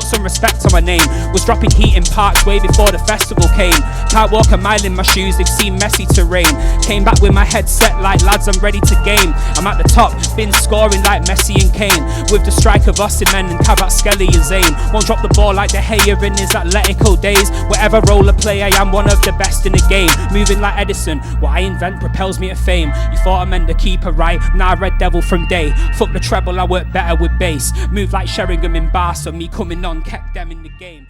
put some respect on my name. Was dropping heat in parks way before the festival came. Can't walk a mile in my shoes, they've seen messy terrain. Came back with my head set like lads, I'm ready to game. I'm at the top, been scoring like Messi and Kane. With the strike of Osimhen and Kvaratskhelia and Zayn. Won't drop the ball like De Gea in his Atletico days. Whatever role I play, I am one of the best in the game. Moving like Edison, what I invent propels me to fame. You thought I meant the keeper right, now Red Devil from day. Fuck the treble, I work better with bass. Move like Sheringham in Barca, me coming on, kept them in the game.